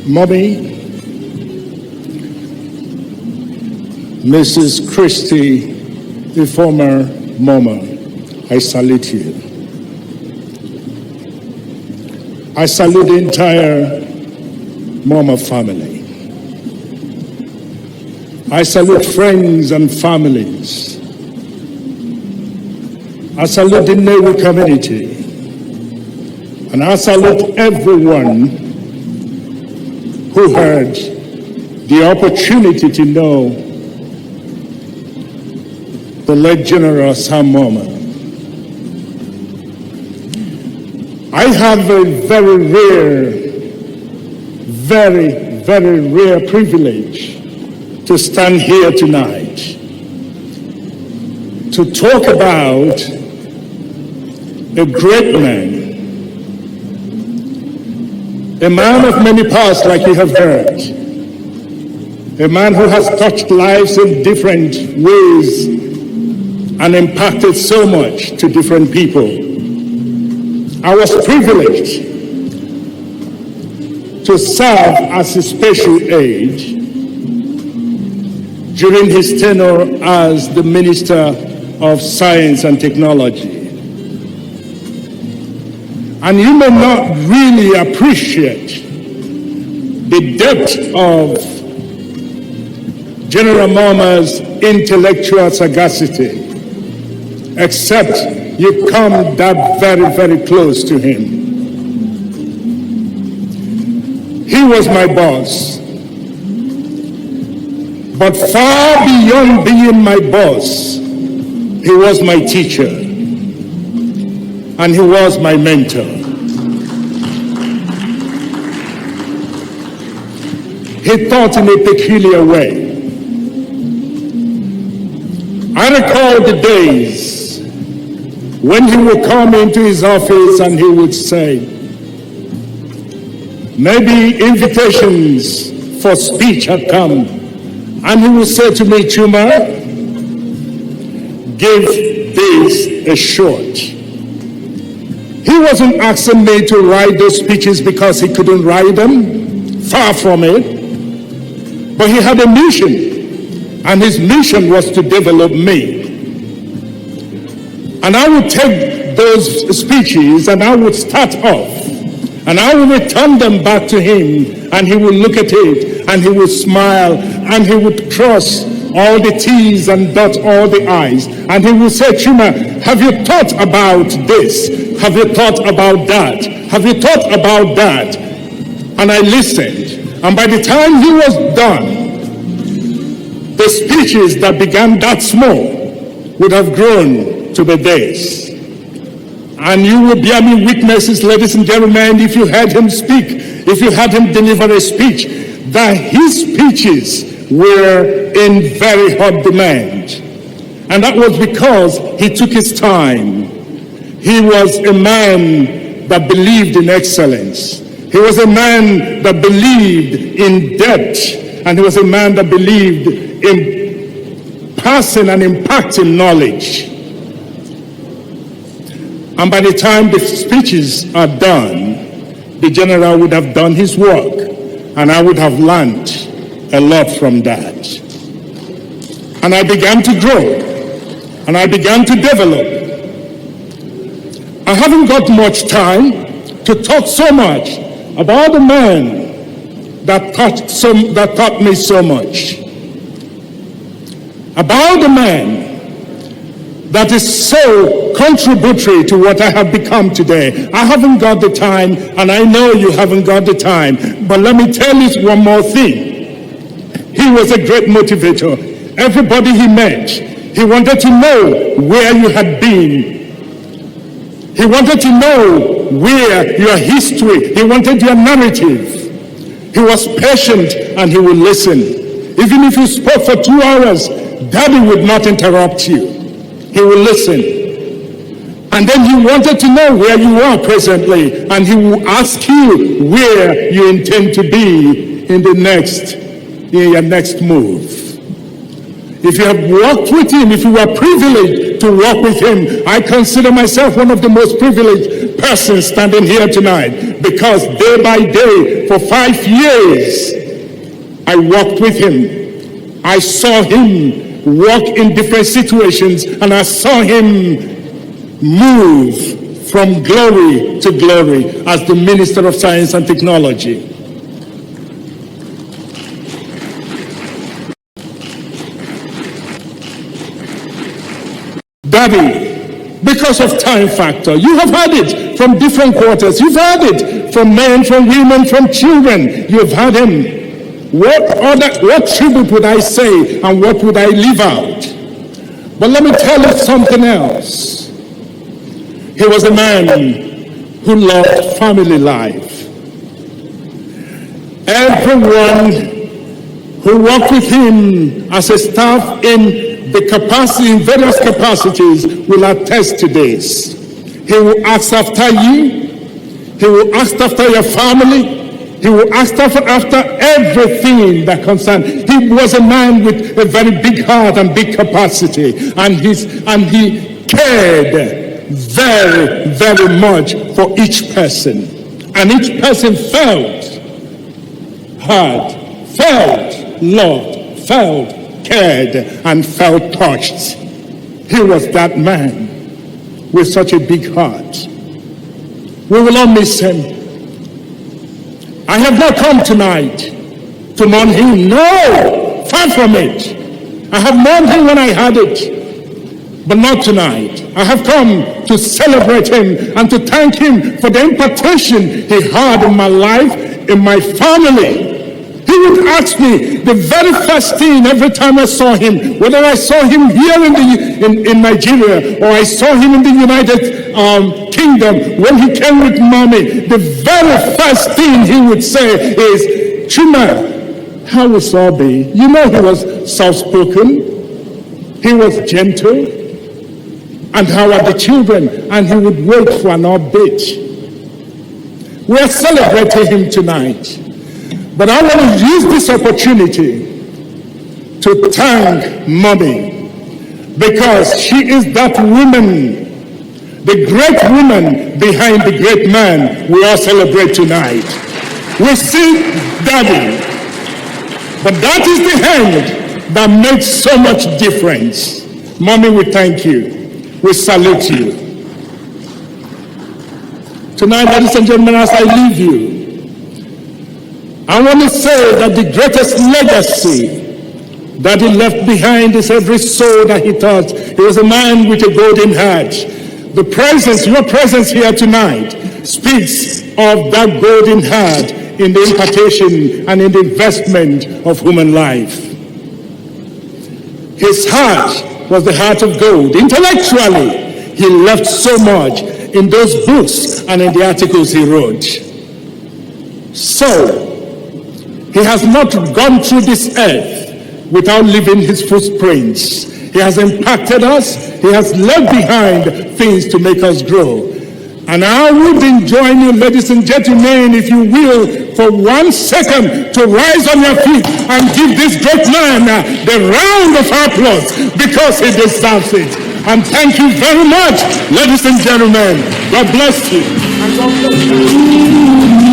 Mommy, Mrs. Christy, the former Momah, I salute you. I salute the entire Momah family. I salute friends and families. I salute the Navy community. And I salute everyone who had the opportunity to know the late General Sam Momah. I have a very rare privilege to stand here tonight to talk about a great man, a man of many paths like you have heard, a man who has touched lives in different ways and impacted so much to different people. I was privileged to serve as a special aide during his tenure as the Minister of Science and Technology. And you may not really appreciate the depth of General Momah's intellectual sagacity, except you come that very close to him. He was my boss, but far beyond being my boss, he was my teacher, and he was my mentor. He thought in a peculiar way. I recall the days when he would come into his office and he would say, maybe invitations for speech had come, and he would say to me, Chuma, give this a shot. He wasn't asking me to write those speeches because he couldn't write them, far from it, but he had a mission, and his mission was to develop me. And I would take those speeches and I would start off and I would return them back to him, and he would look at it and he would smile and he would cross all the T's and dot all the I's, and he would say, Chuma, have you thought about this? Have you thought about that? Have you thought about that? And I listened, and by the time he was done, the speeches that began that small would have grown to be this. And you will bear me witnesses, ladies and gentlemen, if you heard him speak, if you had him deliver a speech, that his speeches were in very hot demand. And that was because he took his time. He was a man that believed in excellence. He was a man that believed in depth, and he was a man that believed in passing and impacting knowledge. And by the time the speeches are done, the general would have done his work, and I would have learned a lot from that. And I began to grow, and I began to develop. I haven't got much time to talk so much about the man that taught me so much. About the man that is so contributory to what I have become today. I haven't got the time, and I know you haven't got the time, but let me tell you one more thing. He was a great motivator. Everybody he met, he wanted to know where you had been. He wanted to know where your history, he wanted your narrative. He was patient and he would listen. Even if you spoke for 2 hours, Daddy would not interrupt you. He would listen. And then he wanted to know where you are presently, and he will ask you where you intend to be in your next move. If you have walked with him, if you were privileged to walk with him, I consider myself one of the most privileged persons standing here tonight, because day by day, for 5 years, I walked with him. I saw him walk in different situations, and I saw him move from glory to glory as the Minister of Science and Technology. Daddy, because of time factor, you have heard it from different quarters. You've heard it from men, from women, from children. You've heard him. What tribute would I say, and what would I leave out? But let me tell you something else. He was a man who loved family life. Everyone who worked with him as a staff in various capacities will attest to this. He will ask after you. He will ask after your family. He will ask after everything that concerns. He was a man with a very big heart and big capacity, and he cared very, very much for each person. And each person felt heard, felt loved, felt cared, and felt touched. He was that man with such a big heart. We will all miss him. I have not come tonight to mourn him. No, far from it. I have mourned him when I had it, but not tonight. I have come to celebrate him and to thank him for the impartation he had in my life, in my family. He would ask me the very first thing every time I saw him, whether I saw him here in Nigeria or I saw him in the United Kingdom when he came with mommy, the very first thing he would say is, Chuma, how is Obi? You know, he was soft-spoken, he was gentle, and how are the children? And he would wait for an update. We are celebrating him tonight. But I want to use this opportunity to thank Mommy, because she is that woman, the great woman behind the great man we all celebrate tonight. We see Daddy, but that is the hand that makes so much difference. Mommy, we thank you. We salute you. Tonight, ladies and gentlemen, as I leave you, I want to say that the greatest legacy that he left behind is every soul that he touched. He was a man with a golden heart. The presence, your presence here tonight, speaks of that golden heart in the impartation and in the investment of human life. His heart was the heart of gold. Intellectually, he left so much in those books and in the articles he wrote. So, he has not gone through this earth without leaving his footprints. He has impacted us. He has left behind things to make us grow. And I would join you, ladies and gentlemen, if you will, for 1 second to rise on your feet and give this great man the round of applause, because he deserves it. And thank you very much, ladies and gentlemen. God bless you. And God bless you.